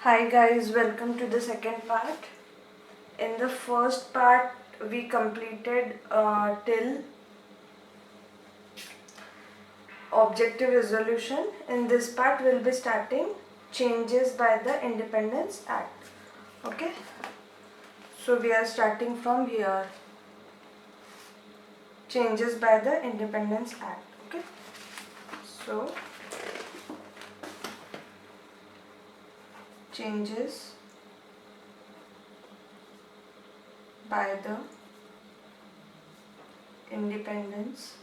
Hi guys, welcome to the second part. In the first part, we completed till objective resolution. In this part, we'll be starting changes by the Independence Act. Okay, so we are starting from here. Changes by the Independence Act. Okay, so changes by the Independence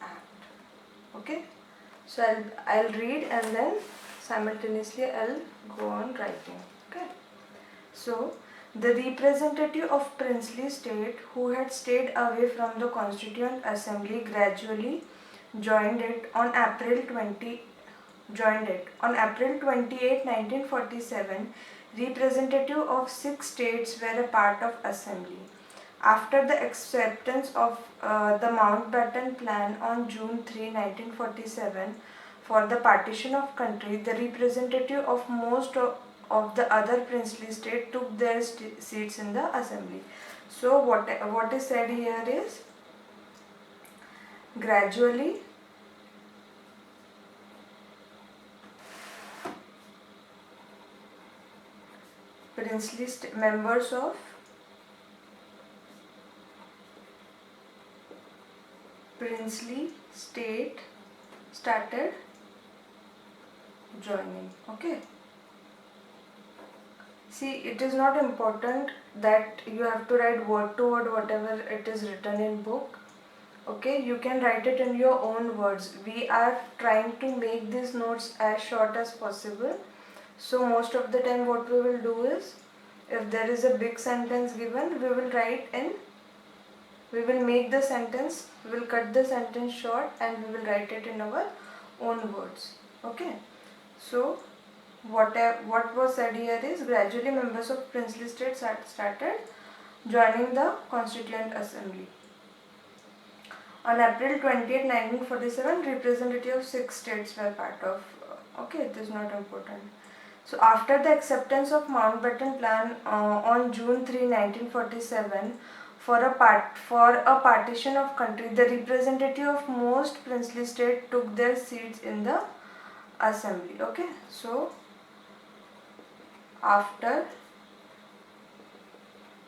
Act. Okay, so I'll read and then simultaneously I'll go on writing. Okay, so the representative of princely state who had stayed away from the Constituent Assembly gradually joined it on April 28, 1947. Representative of 6 states were a part of assembly. After the acceptance of the Mountbatten Plan on June 3, 1947, for the partition of country, the representative of most of the other princely states took their seats in the assembly. So what is said here is gradually members of princely state started joining. Okay, see, it is not important that you have to write word to word whatever it is written in book. Okay, you can write it in your own words. We are trying to make these notes as short as possible. So most of the time what we will do is, if there is a big sentence given, we will make the sentence, we will cut the sentence short and we will write it in our own words. Okay, so what was said here is gradually members of princely states started joining the Constituent Assembly. On April 20, 1947, representatives of 6 states were part of. Okay, it is not important. So after the acceptance of Mountbatten Plan on June 3, 1947, for a partition of country, the representative of most princely states took their seats in the assembly. Okay, so after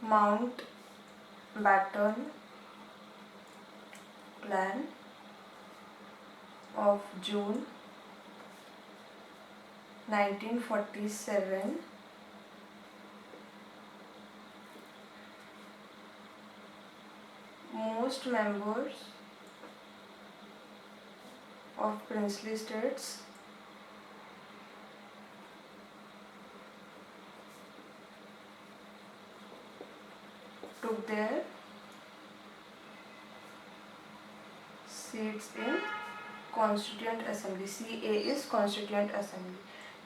Mountbatten Plan of June 1947, most members of princely states took their seats in Constituent Assembly. CA is Constituent Assembly.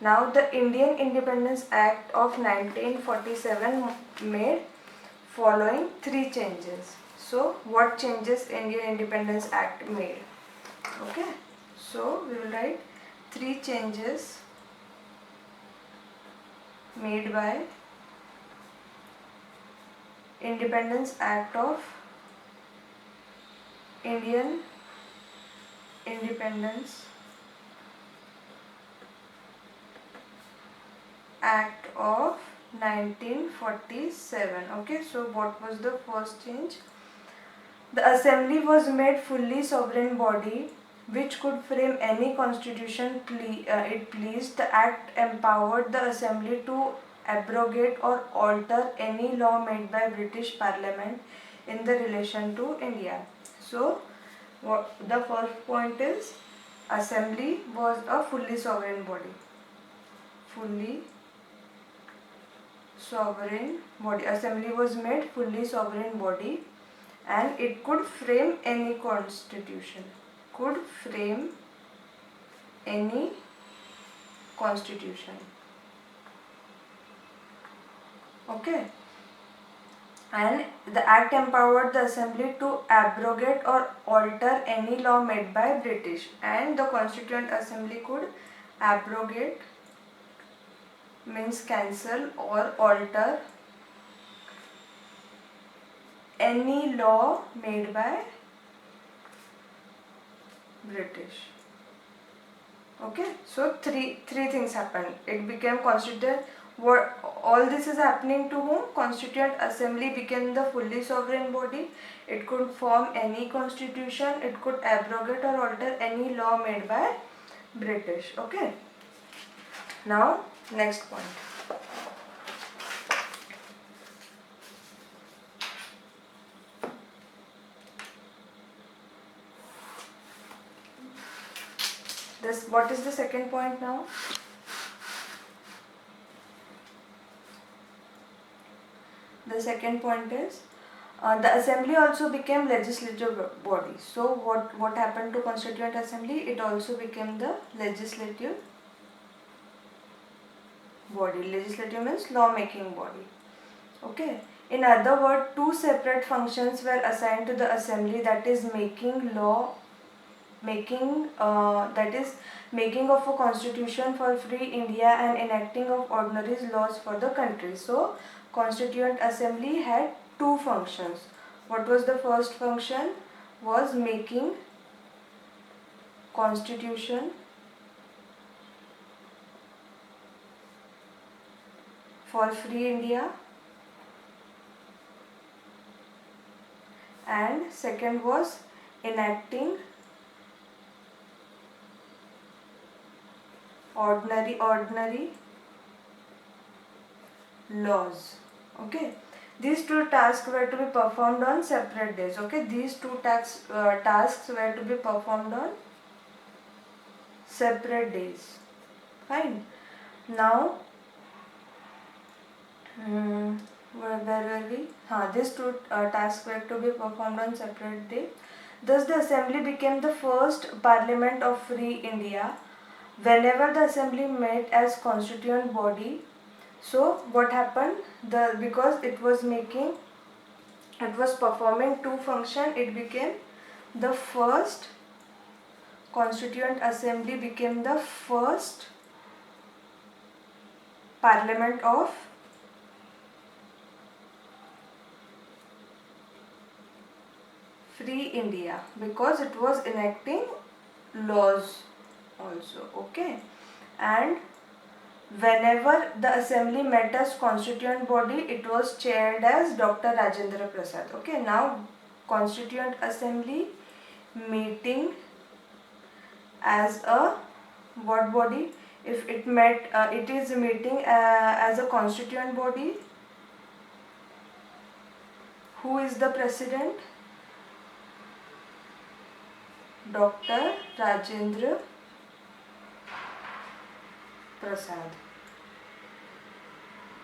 Now the Indian Independence Act of 1947 made following 3 changes. So what changes Indian Independence Act made? Okay, so we will write 3 changes made by Independence Act of Indian Independence Act of 1947. Okay, so what was the first change? The assembly was made fully sovereign body which could frame any constitution it pleased. The act empowered the assembly to abrogate or alter any law made by British Parliament in the relation to India. So the first point is assembly was a fully sovereign body. Fully sovereign body. Assembly was made fully sovereign body and it could frame any constitution. Could frame any constitution. Okay. And the act empowered the assembly to abrogate or alter any law made by British, and the Constituent Assembly could abrogate means cancel or alter any law made by British. Okay, so three things happened. It became constituent. What all this is happening to whom? Constituent Assembly became the fully sovereign body. It could form any constitution. It could abrogate or alter any law made by British. Okay. Now next point. What is the second point now? The second point is the assembly also became legislative body. So what happened to Constituent Assembly? It also became the legislative body. Legislative means law making body. Okay. In other words, two separate functions were assigned to the assembly, that is making law, making of a constitution for free India and enacting of ordinary laws for the country. So Constituent Assembly had two functions. What was the first function? Was making constitution for free India, and second was enacting ordinary laws. Okay, these two tasks were to be performed on separate days. Okay, these two tasks were to be performed on separate days. Fine. Now where were we? These two tasks were to be performed on separate day. Thus the assembly became the first parliament of free India. Whenever the assembly met as constituent body, so what happened? Because it was performing two functions, it became the first Constituent Assembly became the first parliament of free India, because it was enacting laws also. Okay, and whenever the assembly met as constituent body, it was chaired as Dr. Rajendra Prasad. Okay, now Constituent Assembly meeting as a what body? If it met, it is meeting as a constituent body. Who is the president? Dr. Rajendra Prasad.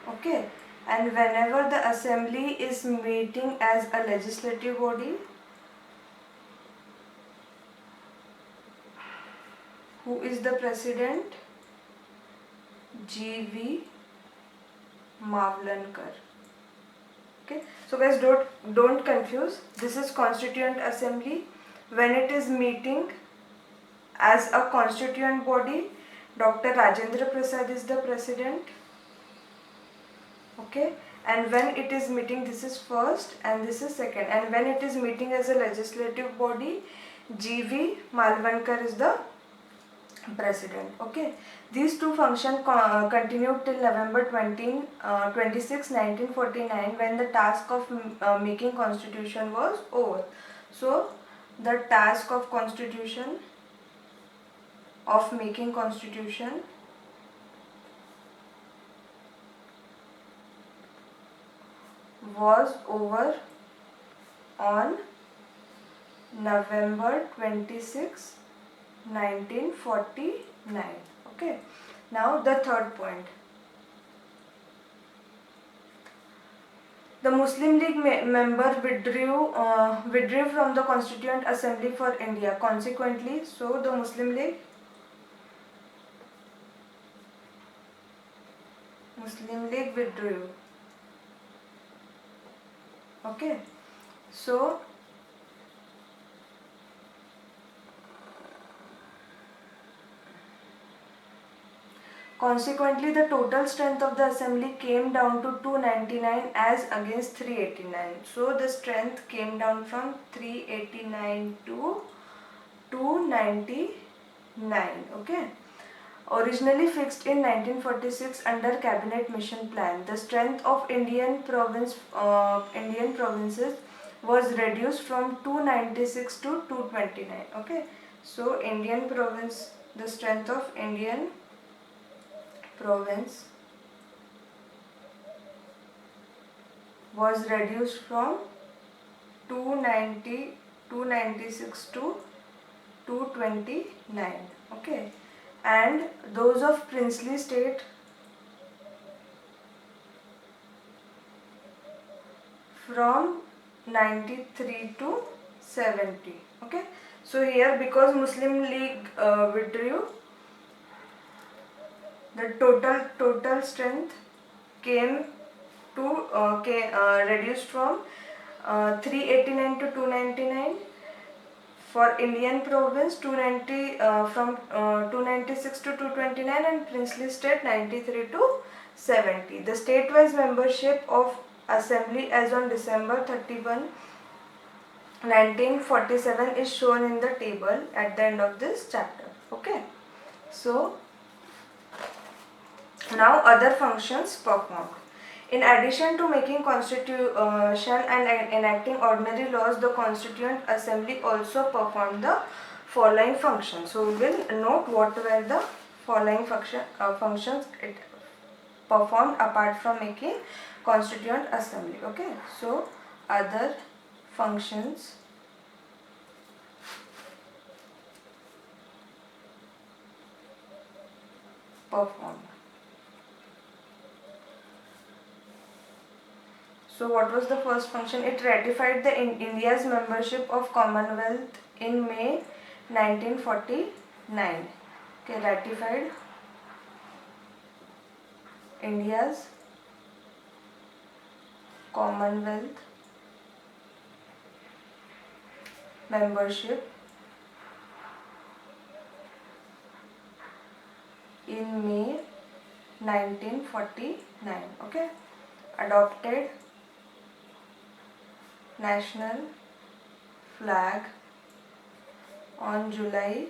Okay, and whenever the assembly is meeting as a legislative body, who is the president? G.V. Mavlankar. Okay, so guys, don't confuse. This is Constituent Assembly. When it is meeting as a constituent body, Dr. Rajendra Prasad is the president. Okay, and when it is meeting, this is first and this is second, and when it is meeting as a legislative body, G.V. Malvankar is the president. Okay, these two functions continued till November 26, 1949, when the task of making constitution was over. So the task of making constitution was over on November 26, 1949. Okay, now the third point. The Muslim League member withdrew from the Constituent Assembly for India. Consequently, so the Muslim League withdrew. Okay, so consequently, the total strength of the assembly came down to 299 as against 389. So the strength came down from 389 to 299. Okay. Originally fixed in 1946 under Cabinet Mission Plan, the strength of Indian provinces was reduced from 296 to 229. Okay. So Indian province, the strength of Indian province was reduced from 296 to 229. Okay, and those of princely state from 93 to 70. Okay, so here because Muslim League withdrew, the total strength came to reduced from 389 to 299. For Indian province 290 from 296 to 229, and princely state 93 to 70. The state-wise membership of assembly as on December 31, 1947 is shown in the table at the end of this chapter. Okay, so now other functions performed. In addition to making constitution and enacting ordinary laws, the Constituent Assembly also performed the following functions. So we will note what were the following functions it performed apart from making Constituent Assembly. Okay, so other functions performed. So what was the first function? It ratified the India's membership of Commonwealth in May 1949. Okay, ratified India's Commonwealth membership in May 1949. Okay, adopted national flag on July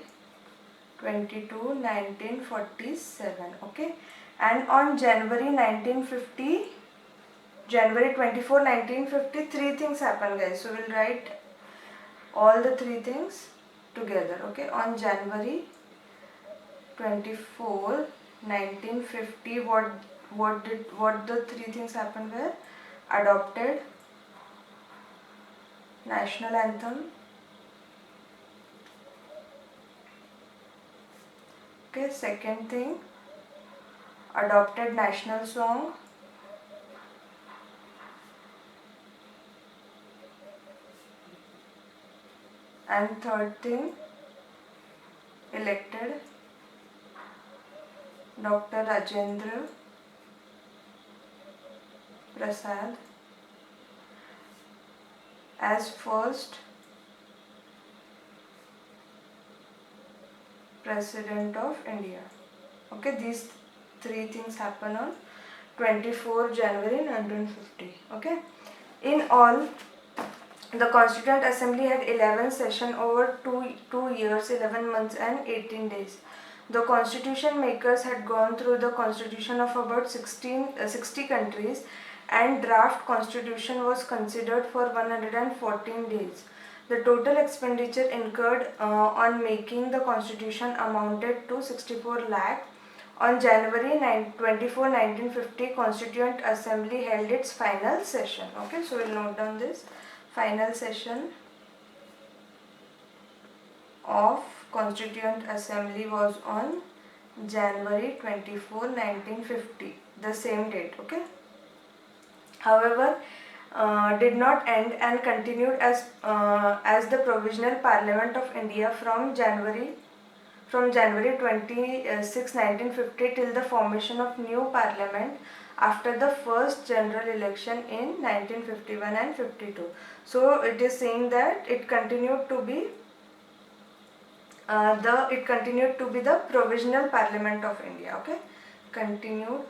22, 1947. Okay, and on January 24, 1950, three things happen, guys. So we'll write all the three things together. Okay, on January 24, 1950, what the three things happened were? Adopted national anthem. Okay, second thing, adopted national song. And third thing, elected Dr. Rajendra Prasad as first President of India. Okay, these three things happen on 24 January 1950. Okay, in all, the Constituent Assembly had 11 sessions over 2 years, 11 months and 18 days. The constitution makers had gone through the constitution of about 60 countries, and draft constitution was considered for 114 days. The total expenditure incurred on making the constitution amounted to 64 lakh. On January 24, 1950, Constituent Assembly held its final session. Okay, so we'll note down this. Final session of Constituent Assembly was on January 24, 1950, the same date. Okay. However, did not end and continued as the Provisional Parliament of India from January 26, 1950 till the formation of new Parliament after the first general election in 1951 and 52. So it is saying that it continued to be the provisional parliament of India. Okay, continued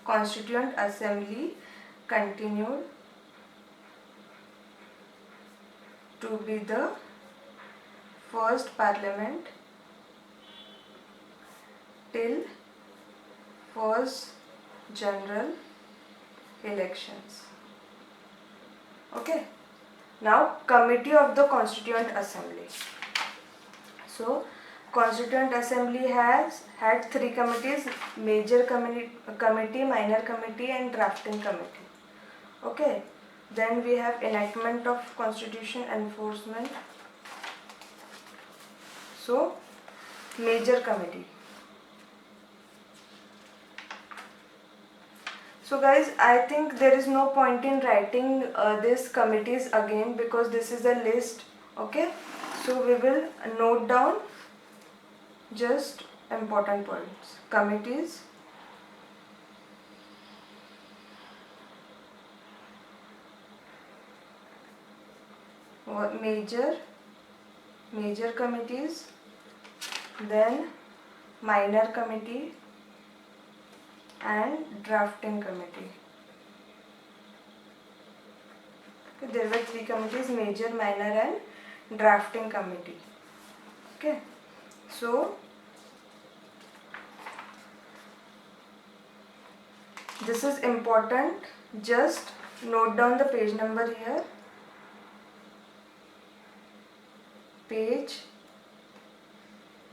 constituent assembly continued to be the first parliament till first general elections. Okay, now committee of the constituent assembly. So constituent assembly has had three committees: major committee, minor committee and drafting committee. Okay, then we have enactment of constitution, enforcement. So major committee. So guys, I think there is no point in writing these committees again, because this is a list. Okay, so we will note down just important points. Committees, major committees, then minor committee and drafting committee. Okay, there were three committees: major, minor and drafting committee. Okay, so this is important. Just note down the page number here. Page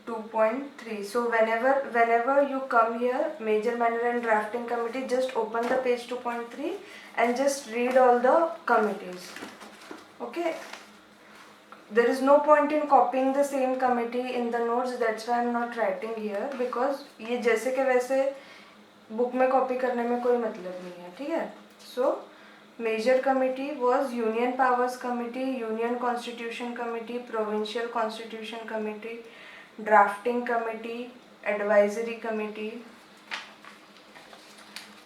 2.3. So whenever you come here, major, minor and drafting committee, just open the page 2.3 and just read all the committees. Okay, there is no point in copying the same committee in the notes. That's why I am not writing here, because ये जैसे के वैसे book में copy करने में कोई मतलब नहीं है. ठीक है. So major committee was Union Powers Committee, Union Constitution Committee, Provincial Constitution Committee, Drafting Committee, Advisory Committee,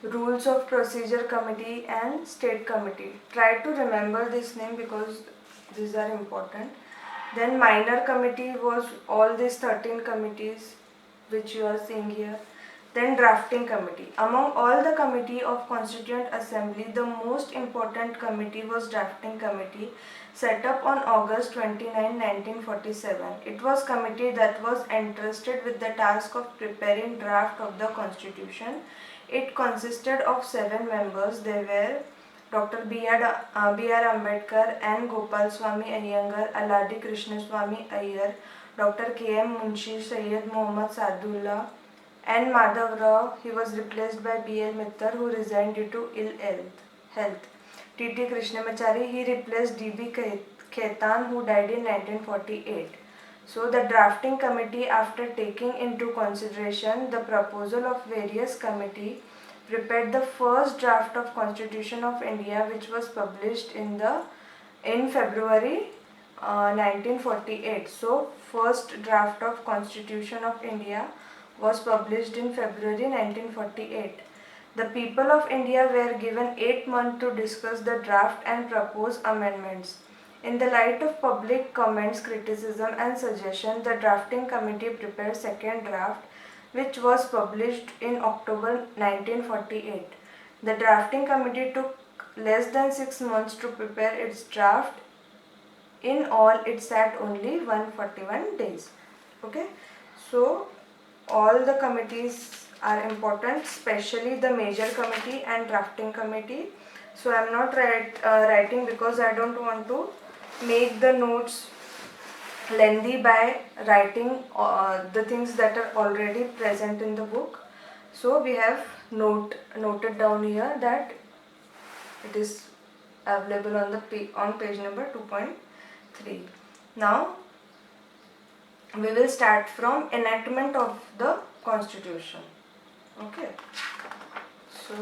Rules of Procedure Committee and State Committee. Try to remember this name because these are important. Then minor committee was all these 13 committees which you are seeing here. Then drafting committee. Among all the committee of Constituent Assembly, the most important committee was drafting committee, set up on August 29, 1947. It was committee that was entrusted with the task of preparing draft of the Constitution. It consisted of 7 members. They were Dr. B.R. Ambedkar, N. Gopal Swami Iyengar, Aladi Krishnaswamy Iyer, Dr. K.M. Munshi, Syed Muhammad Sadullah, N. Madhav Rao. He was replaced by B.L. Mittal, who resigned due to ill health. T.T. Krishnamachari, he replaced D.B. Khaitan, who died in 1948. So the drafting committee, after taking into consideration the proposal of various committee, prepared the first draft of Constitution of India, which was published in February 1948. So first draft of Constitution of India was published in February 1948. The people of India were given 8 months to discuss the draft and propose amendments. In the light of public comments, criticism and suggestion, the drafting committee prepared second draft, which was published in October 1948. The drafting committee took less than 6 months to prepare its draft. In all, it sat only 141 days. Okay, so all the committees are important, especially the major committee and drafting committee. So I am not writing because I don't want to make the notes lengthy by writing the things that are already present in the book. So we have noted down here that it is available on page number 2.3. Now we will start from enactment of the Constitution. Okay, so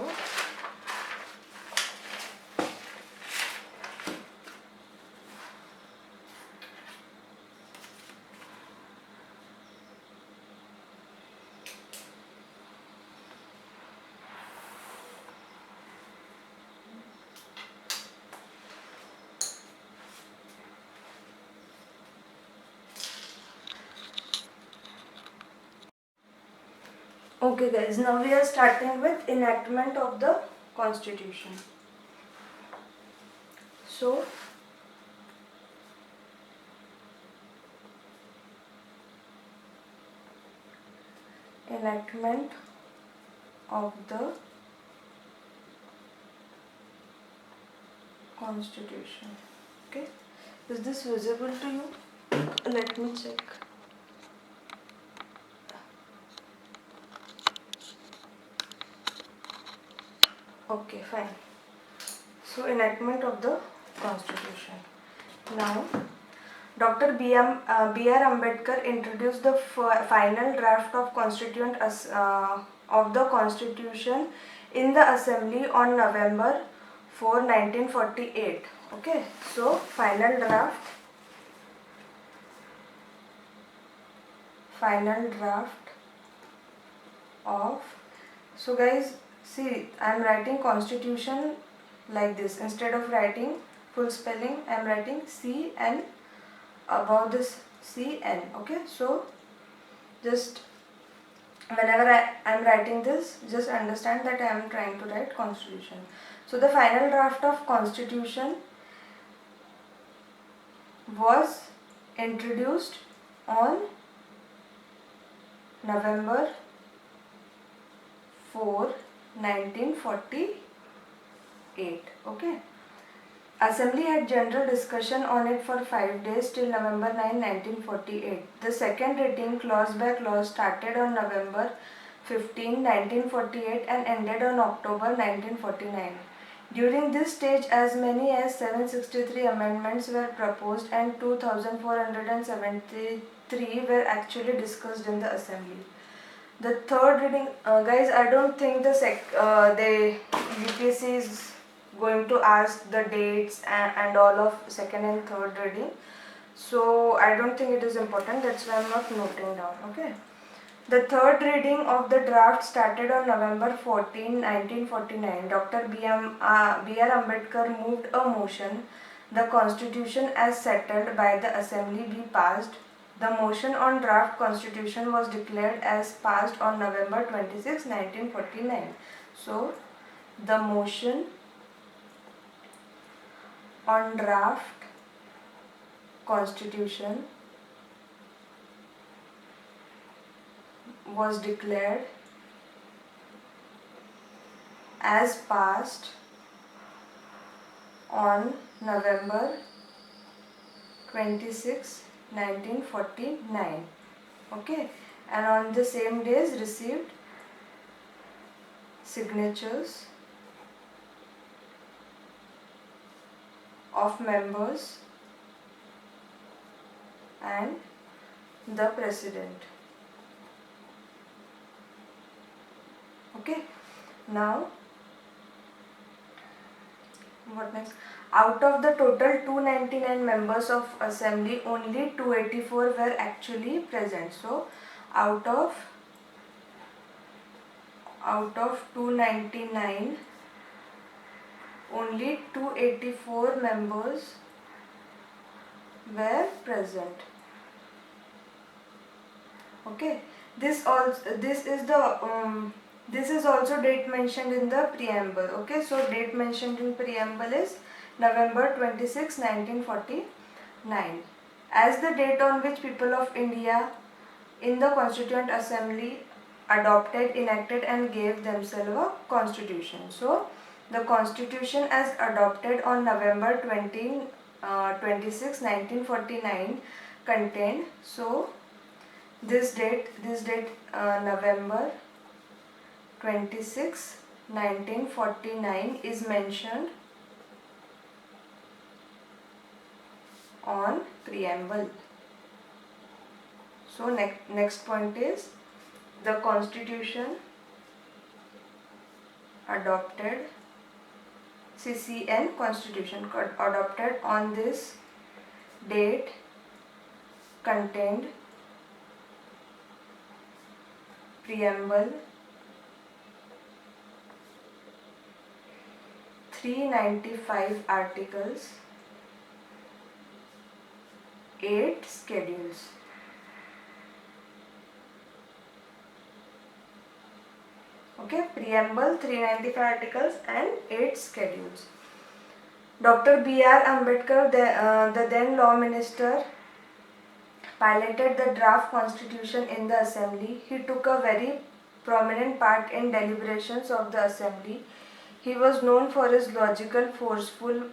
Okay guys, now we are starting with enactment of the constitution. So enactment of the constitution. Okay, is this visible to you? Let me check. Okay, fine. So enactment of the constitution. Now Dr. B.R. Ambedkar introduced the final draft of of the constitution in the assembly on November 4, 1948. Okay, so final draft of, so guys, see, I am writing constitution like this. Instead of writing full spelling, I am writing CN above this CN. Okay, so just whenever I am writing this, just understand that I am trying to write constitution. So the final draft of constitution was introduced on November 4, 1948. Okay. Assembly had general discussion on it for 5 days till November 9, 1948. The second reading clause by clause started on November 15, 1948 and ended on October 1949. During this stage, as many as 763 amendments were proposed and 2473 were actually discussed in the assembly. The third reading, guys, I don't think the UPSC is going to ask the dates and all of second and third reading. So I don't think it is important. That's why I'm not noting down. Okay. The third reading of the draft started on November 14, 1949. Dr. B.R. Ambedkar moved a motion, the constitution as settled by the assembly be passed. The motion on draft constitution was declared as passed on November 26, 1949. So, the motion on draft constitution was declared as passed on November 26, 1949. Okay, and on the same days received signatures of members and the president. Okay, now what next? Out of the total 299 members of assembly, only 284 were actually present. So out of 299, only 284 members were present. Okay, this is also date mentioned in the preamble. Okay, so date mentioned in preamble is November 26, 1949 as the date on which people of India in the Constituent Assembly adopted, enacted and gave themselves a constitution. So the constitution as adopted on November 26, 1949 contained, so this date November 26, 1949 is mentioned on preamble. So next point is the constitution adopted, CCN constitution adopted on this date contained preamble, 395 articles, 8 schedules. Okay, preamble, 395 articles and 8 schedules. Dr. B.R. Ambedkar, the then law minister, piloted the draft constitution in the assembly. He took a very prominent part in deliberations of the assembly. He was known for his logical, forceful,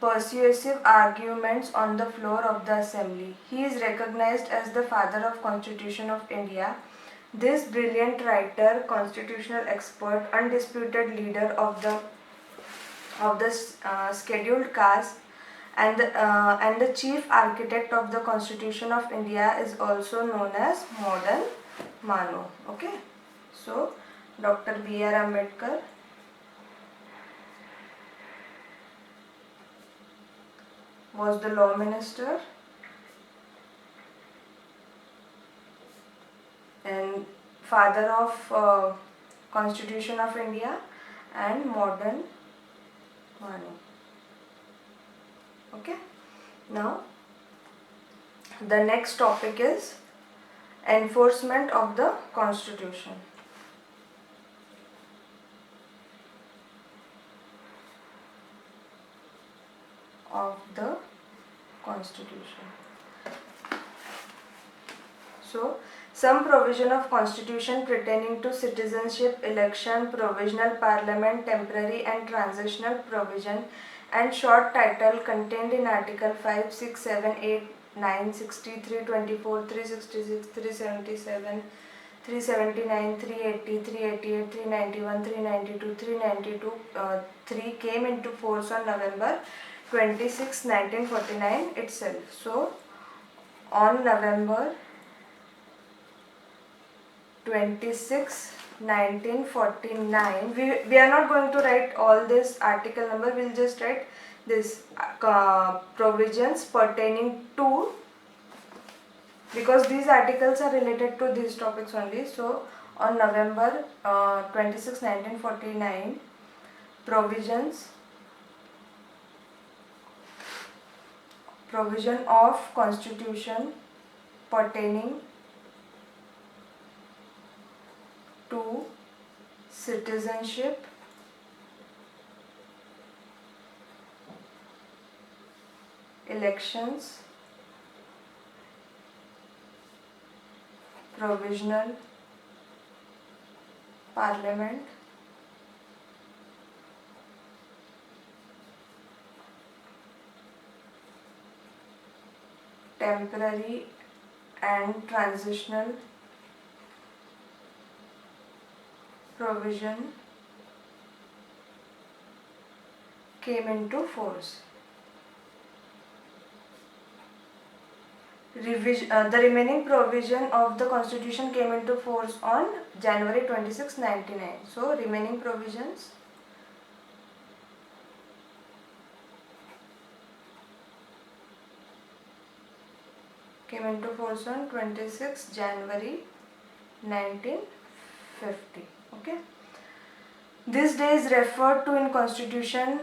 persuasive arguments on the floor of the assembly. He is recognized as the father of Constitution of India. This brilliant writer, constitutional expert, undisputed leader of the scheduled caste and the chief architect of the Constitution of India is also known as modern Manu. Okay, so Dr. B.R. Ambedkar was the law minister and father of Constitution of India and modern Manu. Okay, now the next topic is enforcement of the Constitution. Of the Constitution. So, some provision of Constitution pertaining to citizenship, election, provisional parliament, temporary and transitional provision and short title contained in Article 5, 6, 7, 8, 9, 60, 324, 366, 377, 379, 380, 388, 391, 392, 392, 3 came into force on November 26, 1949 itself. So, on November 26, 1949, we are not going to write all this article number, we will just write this provisions pertaining to, because these articles are related to these topics only. So, on November 26, 1949, provision of Constitution pertaining to citizenship, elections, provisional parliament, temporary and transitional provision came into force. The remaining provision of the Constitution came into force on January 26, 1999. So, remaining provisions came into force on 26 January 1950. Okay. This day is referred to in Constitution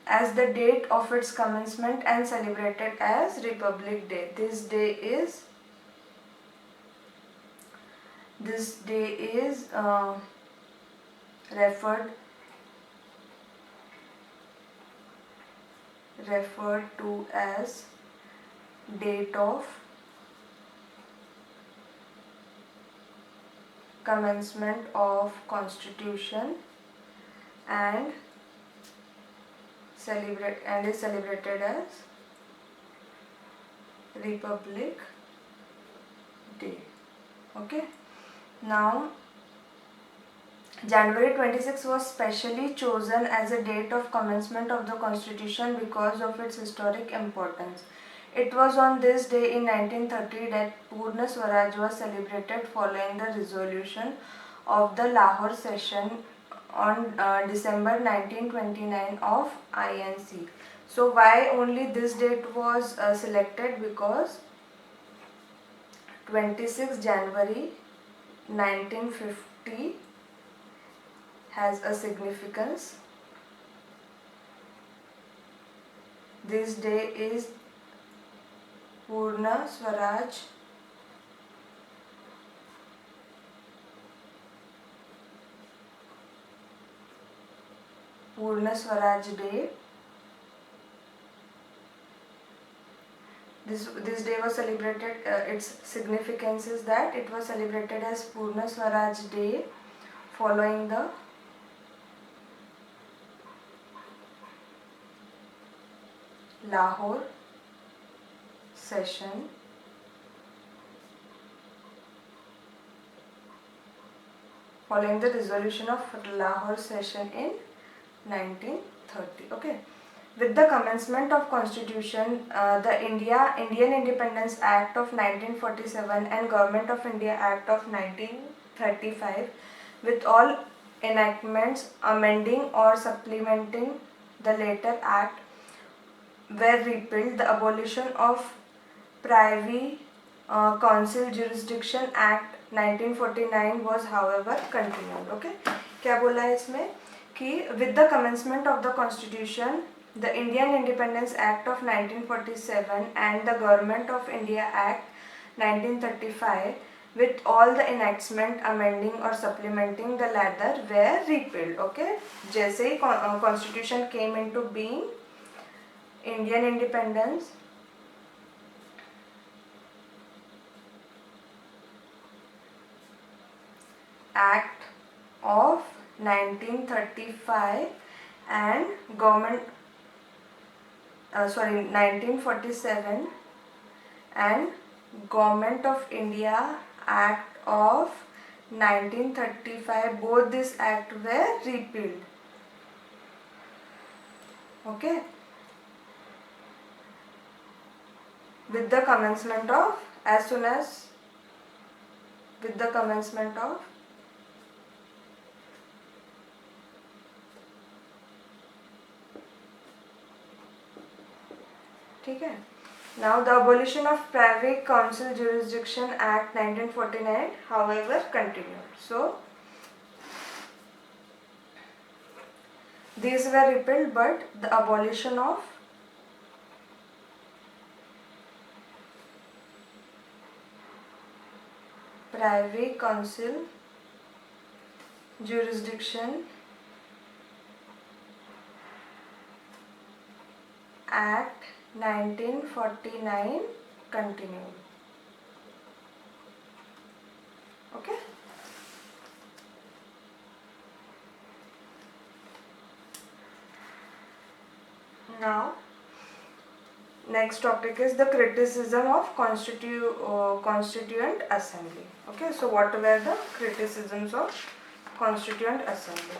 as the date of its commencement and celebrated as Republic Day. This day is referred to as date of commencement of Constitution and is celebrated as Republic Day. Okay. Now, January 26 was specially chosen as a date of commencement of the Constitution because of its historic importance. It was on this day in 1930 that Purna Swaraj was celebrated following the resolution of the Lahore session on December 1929 of INC. So, why only this date was selected? Because 26 January 1950 has a significance. This day is Purna Swaraj Purna Swaraj Day. This day was celebrated, its significance is that it was celebrated as Purna Swaraj Day following the Lahore session following the resolution of Lahore session in 1930. Okay. With the commencement of Constitution, the Indian Independence Act of 1947 and Government of India Act of 1935, with all enactments amending or supplementing the later act, were repealed. The abolition of Privy Council Jurisdiction Act 1949 was however continued. Okay, क्या बोला है इसमें कि with the commencement of the Constitution, the Indian Independence Act of 1947 and the Government of India Act 1935, with all the enactment amending or supplementing the latter, were repealed. Okay, जैसे ही Constitution came into being, Indian Independence Act of 1935 and 1947 and Government of India Act of 1935, both this act were repealed. Okay, with the commencement of, as soon as with the commencement of ठीक है. Now the abolition of Privy Council Jurisdiction Act 1949 however continued. So these were repealed, but the abolition of Privy Council Jurisdiction Act 1949 continued. Okay. Now, next topic is the criticism of Constituent Assembly. Okay, so what were the criticisms of Constituent Assembly?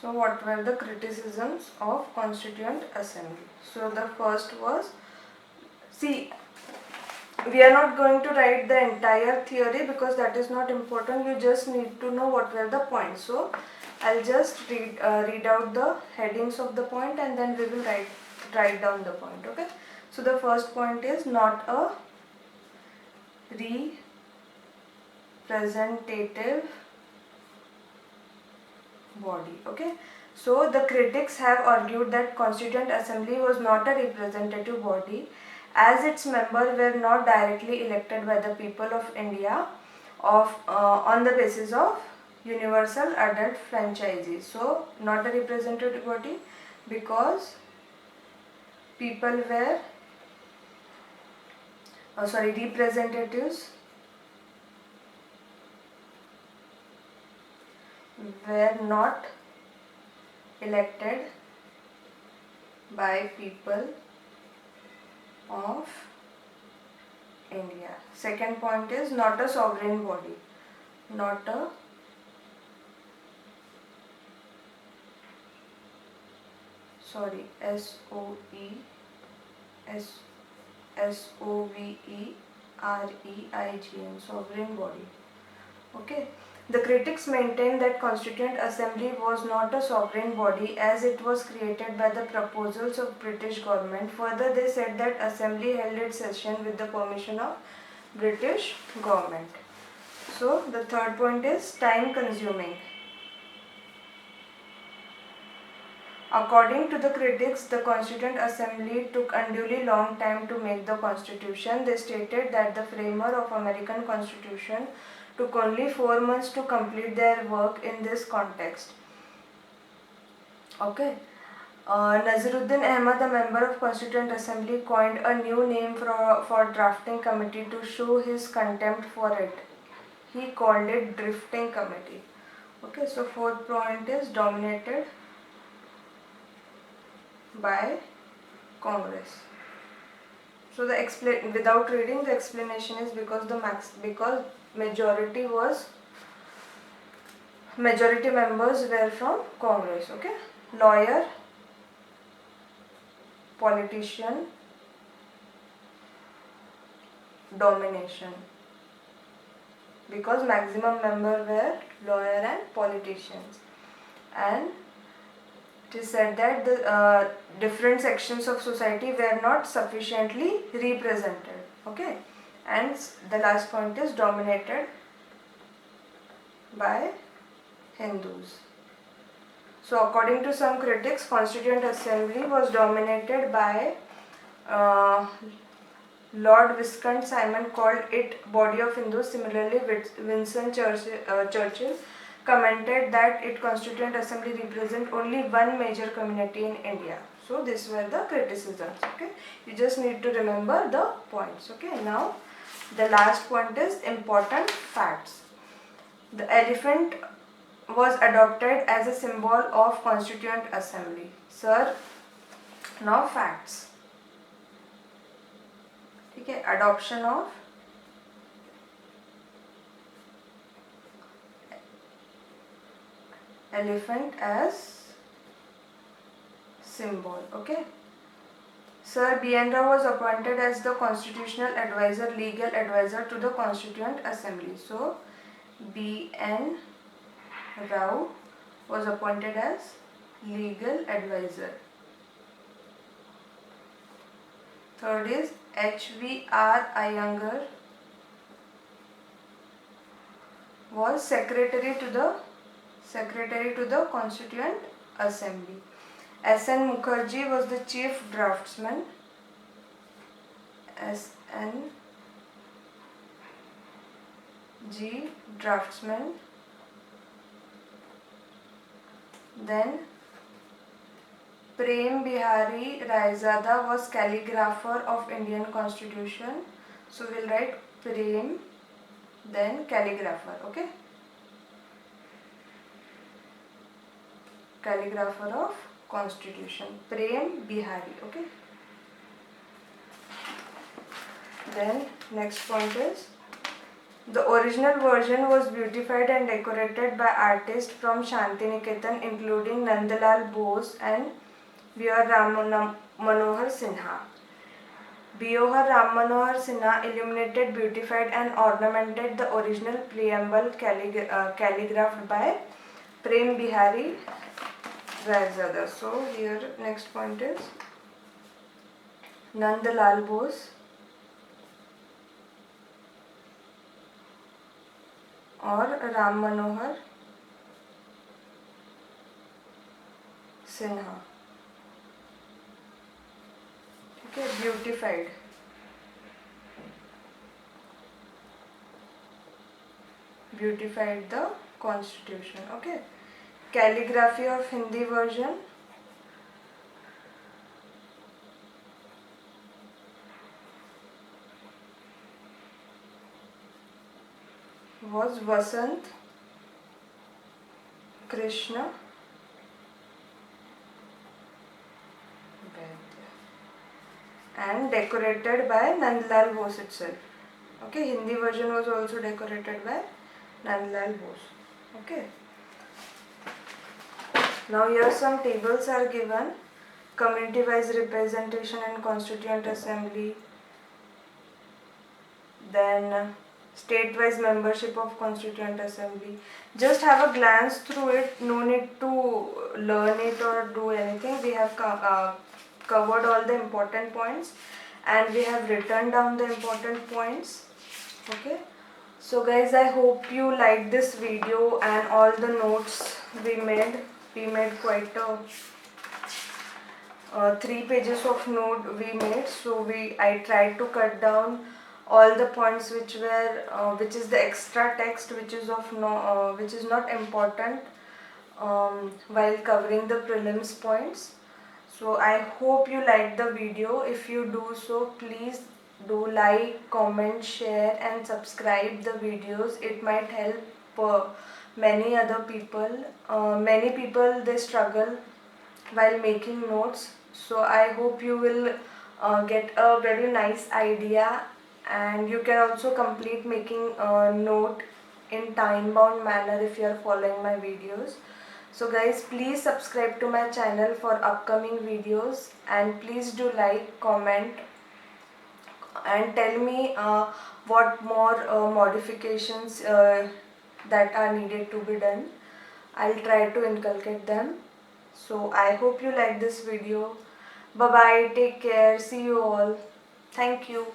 So what were the criticisms of Constituent Assembly? So the first was, see, we are not going to write the entire theory because that is not important. You just need to know what were the points. So I'll just read out the headings of the point and then we will write down the point. Okay. So the first point is not a representative body. Okay, so the critics have argued that Constituent Assembly was not a representative body as its members were not directly elected by the people of India on the basis of universal adult franchise. So not a representative body because people were representatives were not elected by people of India. Second point is not a sovereign body. Not a sovereign body. Okay. The critics maintained that Constituent Assembly was not a sovereign body as it was created by the proposals of British government. Further, they said that Assembly held its session with the permission of British government. So, the third point is time consuming. According to the critics, the Constituent Assembly took unduly long time to make the Constitution. They stated that the framer of American Constitution took only 4 months to complete their work in this context. Okay. Naziruddin Ahmad, a member of Constituent Assembly, coined a new name for drafting committee to show his contempt for it. He called it drifting committee. Okay, so fourth point is dominated by Congress. So the without reading the explanation is because majority members were from Congress. Okay, lawyer, politician, domination. Because maximum member were lawyer and politicians, and it is said that the different sections of society were not sufficiently represented. Okay, and the last point is dominated by Hindus. So according to some critics, Constituent Assembly was dominated by Lord Viscount Simon called it body of Hindus. Similarly, Winston Churchill commented that it Constituent Assembly represent only one major community in India. So these were the criticisms. Okay, you just need to remember the points. Okay, now the last point is important facts. The elephant was adopted as a symbol of Constituent Assembly. Sir, now facts. Okay, adoption of elephant as symbol. Okay. Sir B.N. Rao was appointed as the constitutional advisor, legal advisor to the Constituent Assembly. So B.N. Rao was appointed as legal advisor. Third is H.V.R. Iyengar was secretary to the Constituent Assembly. S.N. Mukherjee was the chief draftsman. S.N. G. draftsman. Then Prem Bihari Raizada was calligrapher of Indian Constitution. So we'll write Prem, then calligrapher. Okay. Calligrapher of Constitution, Prem Bihari. Okay. Then next point is the original version was beautified and decorated by artists from Shantiniketan, including Nandalal Bose and B.R. Ram Manohar Sinha. B.R. Ram Manohar Sinha illuminated, beautified and ornamented the original preamble calligraphed by Prem Bihari Raizada. So here next point is Nandalal Bose or Ram Manohar Sinha. Okay, beautified the Constitution. Okay. Calligraphy of Hindi version was Vasant Krishna and decorated by Nandlal Bose itself. Okay, Hindi version was also decorated by Nandlal Bose. Okay. Now here some tables are given. Community wise representation in Constituent Assembly. Then state-wise membership of Constituent Assembly. Just have a glance through it, no need to learn it or do anything. We have covered all the important points and we have written down the important points. Okay, so guys, I hope you liked this video and all the notes we made. We made quite a 3 pages of note we made, so I tried to cut down all the points which were which is the extra text which is of no which is not important while covering the prelims points. So I hope you liked the video. If you do so, please do like, comment, share and subscribe the videos. It might help many other people. Many people, they struggle while making notes, so I hope you will get a very nice idea, and you can also complete making a note in time bound manner if you are following my videos. So guys, please subscribe to my channel for upcoming videos, and please do like, comment and tell me what more modifications that are needed to be done. I'll try to inculcate them. So I hope you like this video. Bye bye, take care, see you all. Thank you.